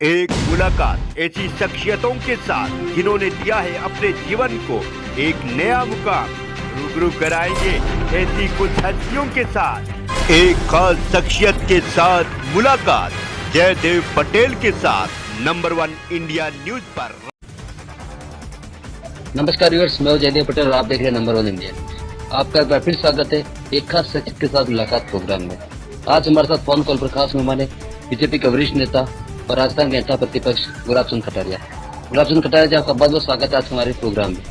एक मुलाकात ऐसी शख्सियतों के साथ जिन्होंने दिया है अपने जीवन को एक नया मुकाम। रूबरू कराएंगे ऐसी कुछ हस्तियों के साथ एक खास शख्सियत के साथ मुलाकात जयदेव पटेल के साथ नंबर 1 इंडिया न्यूज पर। नमस्कार व्यूअर्स, मैं जयदेव पटेल और आप देख रहे हैं नंबर 1 इंडिया। आपका एक बार फिर स्वागत है एक खास शख्सियत के साथ मुलाकात प्रोग्राम में। आज हमारे साथ फोन कॉल पर खास मेहमान है बीजेपी के वरिष्ठ नेता और राजस्थान के नेता प्रतिपक्ष गुलाब चंद कटारिया। गुलाब चंद कटारिया जी, आपका बहुत बहुत स्वागत है आज हमारे प्रोग्राम में।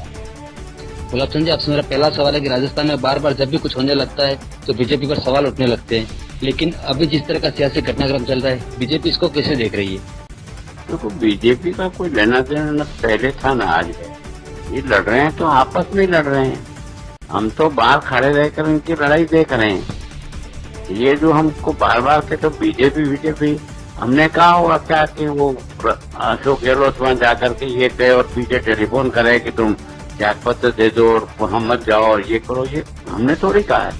गुलाब चंद जी, आपसे मेरा पहला सवाल है कि राजस्थान में बार बार जब भी कुछ होने लगता है तो बीजेपी पर सवाल उठने लगते हैं, लेकिन अभी जिस तरह का सियासी घटनाक्रम चल रहा है बीजेपी इसको कैसे देख रही है? देखो, बीजेपी का कोई लेना देना न पहले था न आज है। ये लड़ रहे हैं तो आपस में लड़ रहे हैं, हम तो बाहर खड़े रहकर इनकी लड़ाई देख रहे हैं। ये जो हमको बार बार के तो बीजेपी हमने कहा होगा क्या कि वो अशोक गहलोत वहां जाकर के ये कहे और पीछे टेलीफोन करे कि तुम त्याग पत्र दे दो और वहां मत जाओ और ये करो, ये हमने थोड़ी कहा है,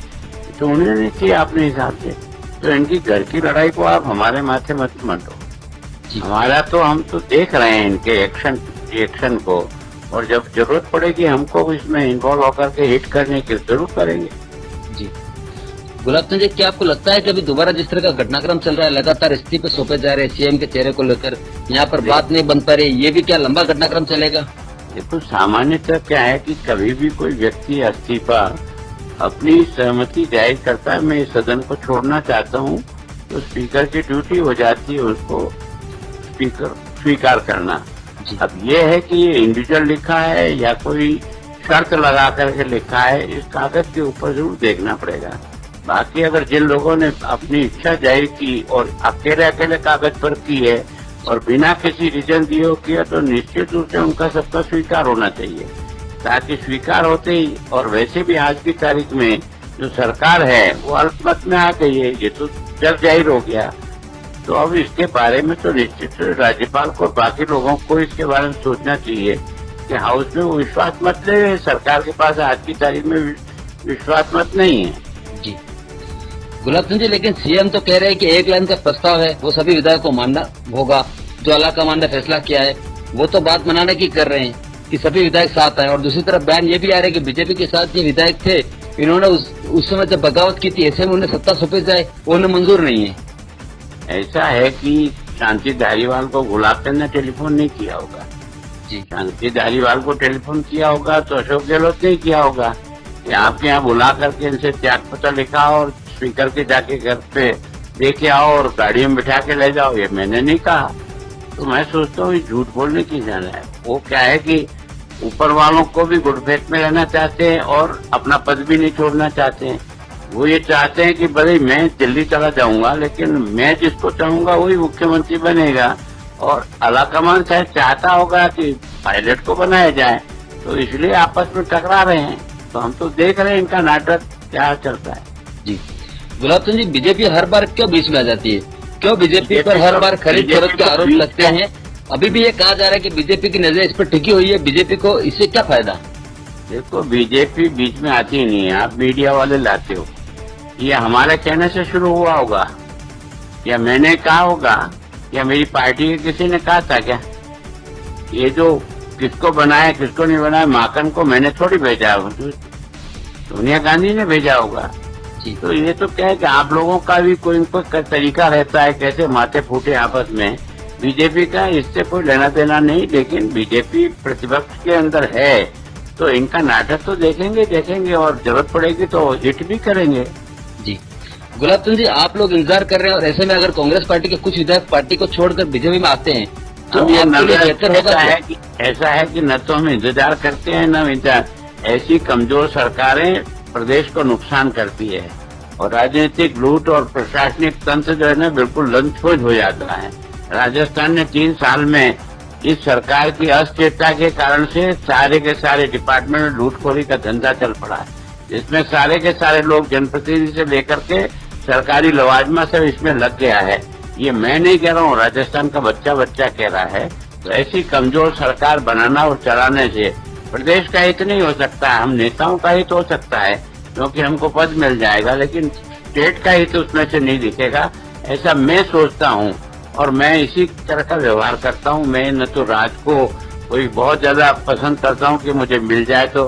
तो उन्होंने किया अपने हिसाब से। तो इनकी घर की लड़ाई को आप हमारे माथे मत मंडो। हमारा तो हम तो देख रहे हैं इनके एक्शन को, और जब जरूरत पड़ेगी हमको इसमें इन्वॉल्व होकर के हिट करने की जरूर करेंगे। जी गुलाब चंद जी, क्या आपको लगता है कि अभी दोबारा जिस तरह का घटनाक्रम चल रहा है, लगातार इस्तीफे सौंपे जा रहे हैं सीएम के चेहरे को लेकर, यहाँ पर बात नहीं बन पा रही, ये भी क्या लंबा घटनाक्रम चलेगा? देखो, सामान्यतः क्या है कि कभी भी कोई व्यक्ति इस्तीफा अपनी सहमति जाहिर करता है, मैं इस सदन को छोड़ना चाहता हूँ, तो स्पीकर की ड्यूटी हो जाती है उसको स्वीकार करना। अब ये है कि ये इंडिविजुअल लिखा है या कोई शर्त लगा करके लिखा है, इस कागज के ऊपर जरूर देखना पड़ेगा। बाकी अगर जिन लोगों ने अपनी इच्छा जाहिर की और अकेले कागज पर की है और बिना किसी रीजन दिए किया, तो निश्चित रूप से उनका सबका स्वीकार होना चाहिए, ताकि स्वीकार होते ही, और वैसे भी आज की तारीख में जो सरकार है वो अल्पमत में आ गई है, ये तो जग जाहिर हो गया। तो अब इसके बारे में तो निश्चित राज्यपाल को बाकी लोगों को इसके बारे में सोचना चाहिए कि हाउस में वो विश्वास मत ले, सरकार के पास आज की तारीख में विश्वास मत नहीं है। जी गुलाब चंद जी, लेकिन सीएम तो कह रहे हैं कि एक लाइन का प्रस्ताव है वो सभी विधायकों को मानना होगा, जो आलाकमान ने फैसला किया है वो तो बात मनाने की कर रहे हैं कि सभी विधायक साथ आए, और दूसरी तरफ बयान ये भी आ रहा है कि बीजेपी के साथ ये विधायक थे, इन्होंने उस समय जब बगावत की थी, ऐसे में उन्हें सत्ता सौंपी जाए वो उन्हें मंजूर नहीं है। ऐसा है कि शांति धारीवाल को गुलाब चंद ने टेलीफोन नहीं किया होगा। जी, शांति धारीवाल को टेलीफोन किया होगा तो अशोक गहलोत नहीं किया होगा कि आपके यहाँ बुला करके इनसे त्याग पत्र लिखा और स्पीकर के जाके घर पे लेके आओ और गाड़ी में बिठा के ले जाओ, ये मैंने नहीं कहा। तो मैं सोचता हूँ झूठ बोलने की जाना है। वो क्या है कि ऊपर वालों को भी गुटफेट में रहना चाहते हैं और अपना पद भी नहीं छोड़ना चाहते हैं। वो ये चाहते हैं कि भले मैं दिल्ली चला जाऊंगा, लेकिन मैं जिसको चाहूंगा वही मुख्यमंत्री बनेगा, और आलाकमान शायद चाहता होगा कि पायलट को बनाया जाए, तो इसलिए आपस में टकरा रहे हैं। तो हम तो देख रहे हैं इनका नाटक क्या चलता है। जी गुलाब चंद जी, बीजेपी हर बार क्यों बीच में आ जाती है? क्यों बीजेपी पर हर बार खरीद फरोख्त के आरोप लगते हैं? अभी भी ये कहा जा रहा है कि बीजेपी की नजर इस पर टिकी हुई है, बीजेपी को इससे क्या फायदा? देखो, बीजेपी बीच में आती ही नहीं है, आप मीडिया वाले लाते हो। ये हमारे कहने से शुरू हुआ होगा, या मैंने कहा होगा, या मेरी पार्टी के किसी ने कहा था क्या? ये जो किसको बनाया किसको नहीं बनाया, माकन को मैंने थोड़ी भेजा, सोनिया गांधी ने भेजा होगा। तो ये तो क्या है कि आप लोगों का भी कोई तरीका रहता है कैसे माथे फूटे आपस में। बीजेपी का इससे कोई लेना देना नहीं, लेकिन बीजेपी प्रतिपक्ष के अंदर है तो इनका नाटक तो देखेंगे और जरूरत पड़ेगी तो हिट भी करेंगे। जी गुलाब चंद जी, आप लोग इंतजार कर रहे हैं, और ऐसे में अगर कांग्रेस पार्टी के कुछ विधायक पार्टी को छोड़कर बीजेपी में आते हैं तो ये बेहतर होगा। ऐसा है कि न तो हम इंतजार करते हैं न ऐसी कमजोर सरकारें प्रदेश को नुकसान करती है, और राजनीतिक लूट और प्रशासनिक तंत्र जो है ना बिल्कुल लंचफोज हो जाता है। राजस्थान ने 3 साल में इस सरकार की अस्थिरता के कारण से सारे के सारे डिपार्टमेंट में लूटखोरी का धंधा चल पड़ा है, जिसमें सारे के सारे लोग जनप्रतिनिधि से लेकर के सरकारी लवाजमा से इसमें लग गया है। ये मैं नहीं कह रहा हूँ, राजस्थान का बच्चा कह रहा है। तो ऐसी कमजोर सरकार बनाना और चलाने से प्रदेश का हित नहीं हो सकता है, हम नेताओं का हित हो सकता है क्योंकि हमको पद मिल जाएगा, लेकिन स्टेट का हित उसमें से नहीं दिखेगा, ऐसा मैं सोचता हूँ। और मैं इसी तरह का व्यवहार करता हूँ। मैं न तो राज को कोई बहुत ज्यादा पसंद करता हूँ कि मुझे मिल जाए, तो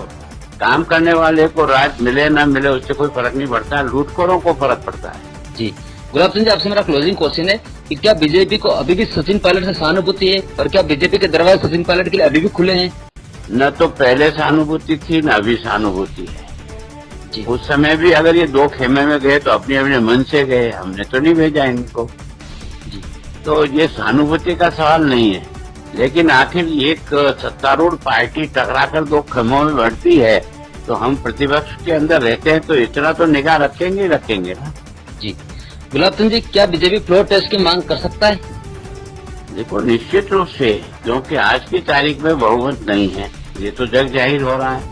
काम करने वाले को राज मिले ना मिले उससे कोई फर्क नहीं पड़ता है, लूटखोरों को फर्क पड़ता है। जी गुलाब चंद जी, आपसे मेरा क्लोजिंग क्वेश्चन है कि क्या बीजेपी को अभी भी सचिन पायलट से सहानुभूति है और क्या बीजेपी के दरवाजे सचिन पायलट के लिए अभी भी खुले हैं? न तो पहले सहानुभूति थी न अभी सहानुभूति है जी। उस समय भी अगर ये दो खेमे में गए तो अपने अपने मन से गए, हमने तो नहीं भेजा इनको जी। तो ये सहानुभूति का सवाल नहीं है। लेकिन आखिर एक सत्तारूढ़ पार्टी टकराकर दो खेमों में बढ़ती है तो हम प्रतिपक्ष के अंदर रहते हैं तो इतना तो निगाह रखेंगे ना। जी गुलाब चंद जी, क्या बीजेपी फ्लोर टेस्ट की मांग कर सकता है? देखो निश्चित रूप से, क्योंकि आज की तारीख में बहुमत नहीं है, ये तो जग जाहिर हो रहा है।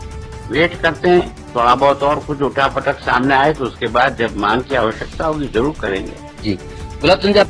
वेट करते हैं, थोड़ा बहुत और कुछ उठापटक सामने आए तो उसके बाद जब मांग की आवश्यकता होगी जरूर करेंगे। जी गुलाब चंद जी, आप